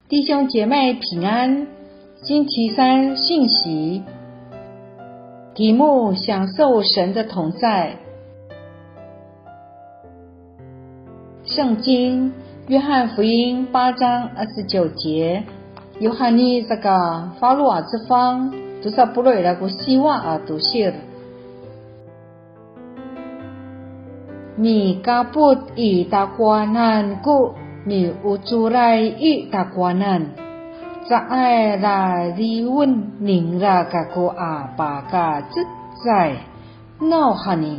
弟兄姐妹平安，星期三信息，题目：享受神的同在。圣经约翰福音8章29节，Yohani zaga falu azfang dosa puloi lagu siwa adusir mi kaput I takwanan ku mi ucurai I takwanan Zai la riun ning ra kako apaka zai no hani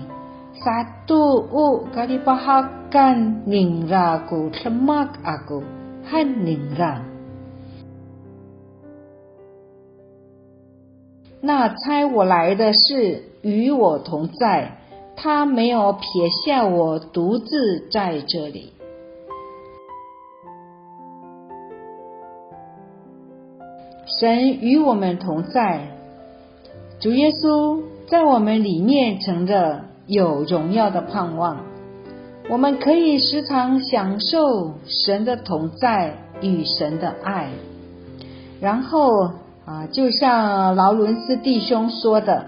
satu kalipahakan ning ra ku semak aku han ning ra。那差我来的是与我同在，他没有撇下我独自在这里。神与我们同在，主耶稣在我们里面成了有荣耀的盼望，我们可以时常享受神的同在与神的爱。然后就像劳伦斯弟兄说的，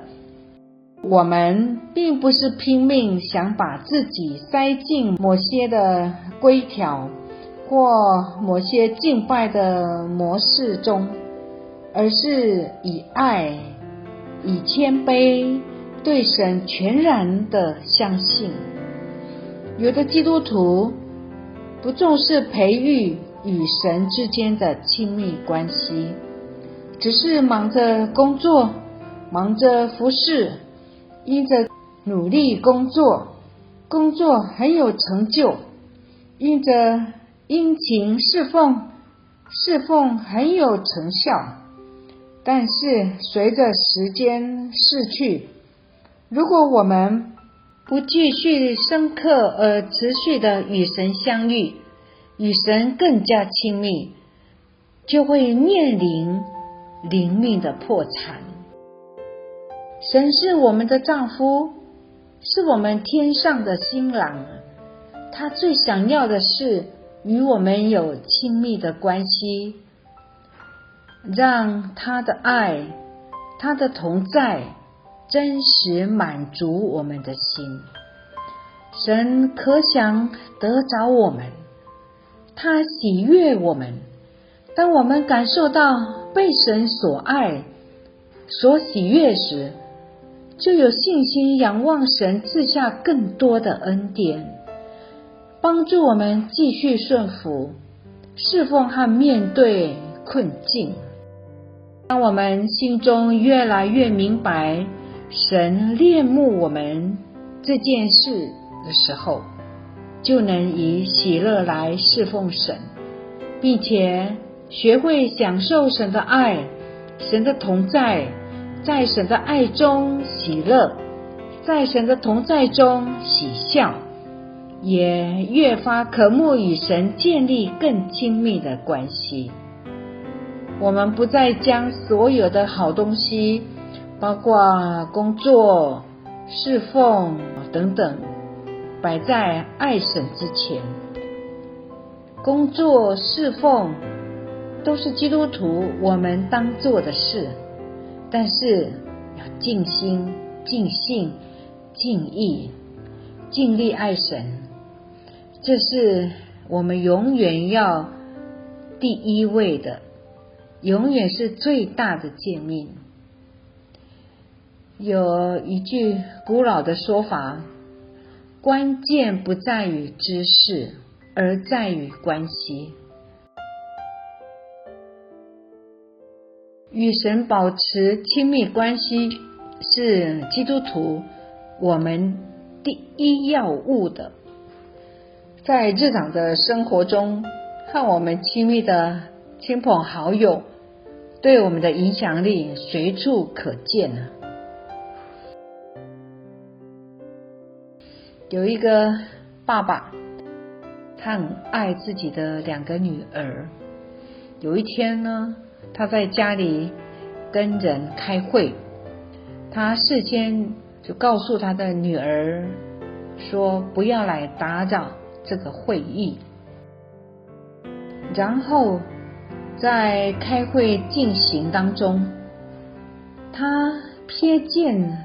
我们并不是拼命想把自己塞进某些的规条或某些敬拜的模式中，而是以爱以谦卑对神全然的相信。有的基督徒不重视培育与神之间的亲密关系，只是忙着工作，忙着服侍，因着努力工作很有成就，因着殷勤侍奉很有成效。但是随着时间逝去，如果我们不继续深刻而持续的与神相遇，与神更加亲密，就会面临灵命的破产。神是我们的丈夫，是我们天上的新郎，他最想要的是与我们有亲密的关系，让他的爱，他的同在真实满足我们的心。神可想得着我们，他喜悦我们。当我们感受到被神所爱所喜悦时，就有信心仰望神赐下更多的恩典，帮助我们继续顺服侍奉和面对困境。当我们心中越来越明白神恋慕我们这件事的时候，就能以喜乐来侍奉神，并且学会享受神的爱，神的同在，在神的爱中喜乐，在神的同在中喜笑，也越发渴慕与神建立更亲密的关系。我们不再将所有的好东西，包括工作、侍奉等等，摆在爱神之前。工作、侍奉都是基督徒我们当做的事，但是要尽心、尽性、尽意，尽力爱神，这是我们永远要第一位的，永远是最大的诫命。有一句古老的说法，关键不在于知识，而在于关系。与神保持亲密关系是基督徒我们第一要务的。在日常的生活中，和我们亲密的亲朋好友对我们的影响力随处可见。有一个爸爸，他很爱自己的2个女儿。有一天呢，他在家里跟人开会，他事先就告诉他的女儿说不要来打扰这个会议。然后在开会进行当中，他瞥见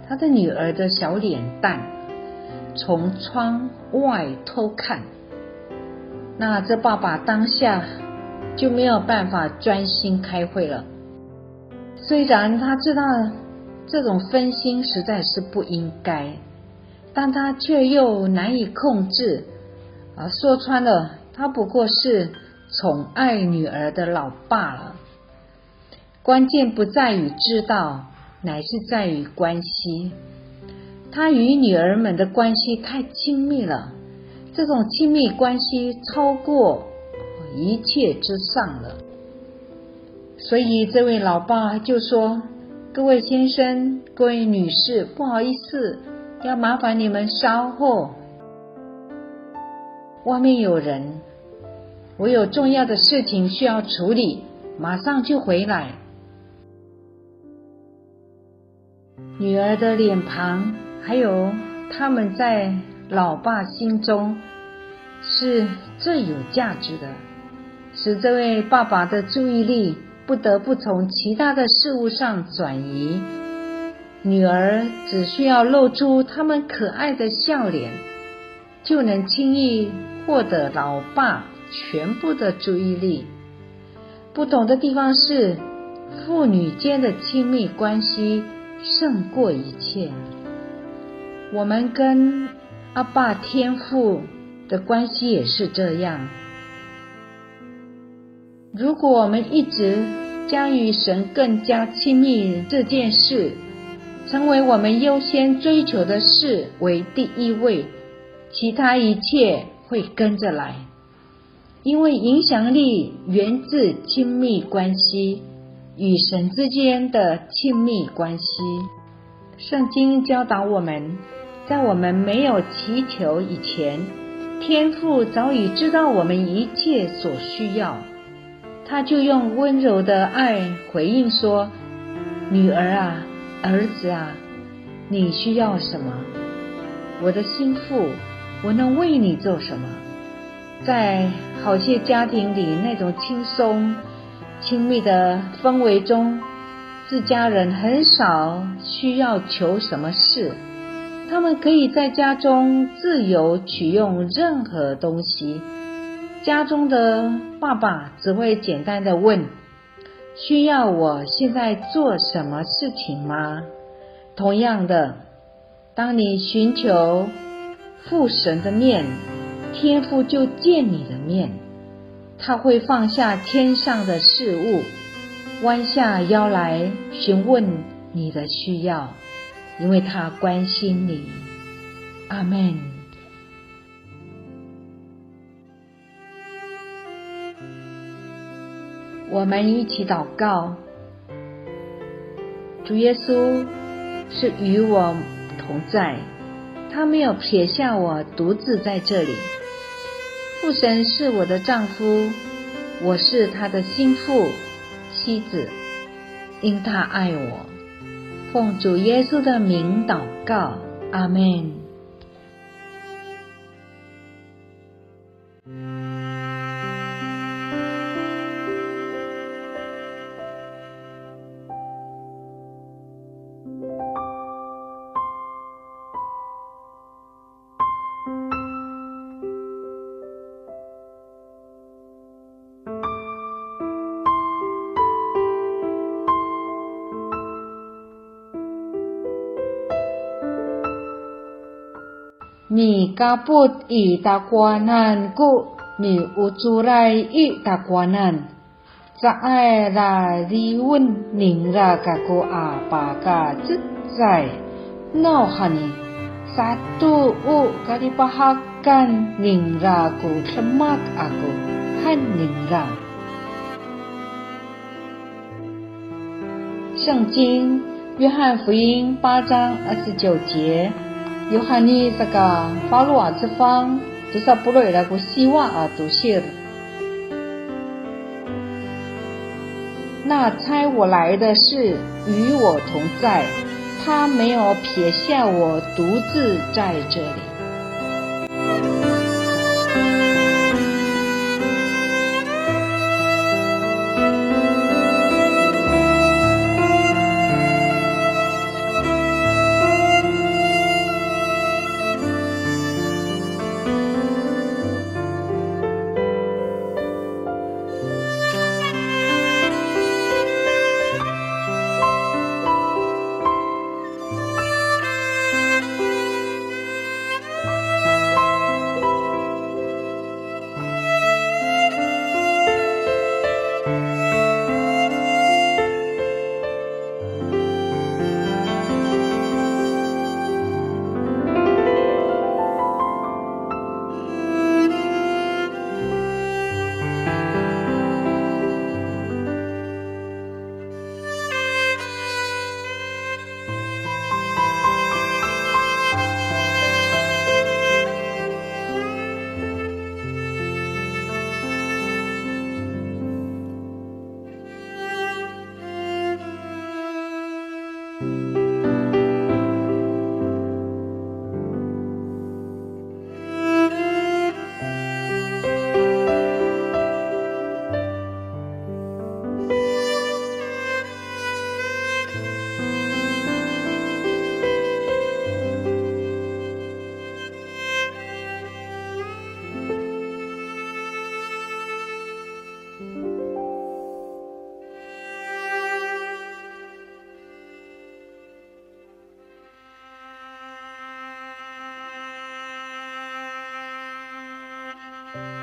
他的女儿的小脸蛋，从窗外偷看。那这爸爸当下就没有办法专心开会了。虽然他知道这种分心实在是不应该，但他却又难以控制。说穿了，他不过是宠爱女儿的老爸了。关键不在于知道，乃是在于关系。他与女儿们的关系太亲密了，这种亲密关系超过一切之上了。所以这位老爸就说：各位先生，各位女士，不好意思，要麻烦你们稍后，外面有人，我有重要的事情需要处理，马上就回来。女儿的脸庞还有他们在老爸心中是最有价值的，使这位爸爸的注意力不得不从其他的事物上转移。女儿只需要露出他们可爱的笑脸，就能轻易获得老爸全部的注意力。不同的地方是，父女间的亲密关系胜过一切。我们跟阿爸天父的关系也是这样。如果我们一直将与神更加亲密这件事成为我们优先追求的事为第一位，其他一切会跟着来。因为影响力源自亲密关系，与神之间的亲密关系。圣经教导我们，在我们没有祈求以前，天父早已知道我们一切所需要，他就用温柔的爱回应说：女儿啊，儿子啊，你需要什么？我的心腹，我能为你做什么？在好些家庭里，那种轻松亲密的氛围中，自家人很少需要求什么事，他们可以在家中自由取用任何东西。家中的爸爸只会简单的问：需要我现在做什么事情吗？同样的，当你寻求父神的面，天父就见你的面，他会放下天上的事物，弯下腰来询问你的需要，因为他关心你。阿们。我们一起祷告。主耶稣是与我同在，他没有撇下我独自在这里。父神是我的丈夫，我是他的心腹妻子，因他爱我。奉主耶稣的名祷告，阿们。米嘎布以达瓜南故米乌朱来以达瓜南，在爱拉里温宁拉嘎古阿巴嘎之在闹哈尼，satu u kali pahakan宁拉古semak aku han宁拉。圣经约翰福音8章29节。Yohani saka falu atsfang tusa puloi lagu siwa atusir。那差我来的是与我同在，他没有撇下我独自在这里。拜。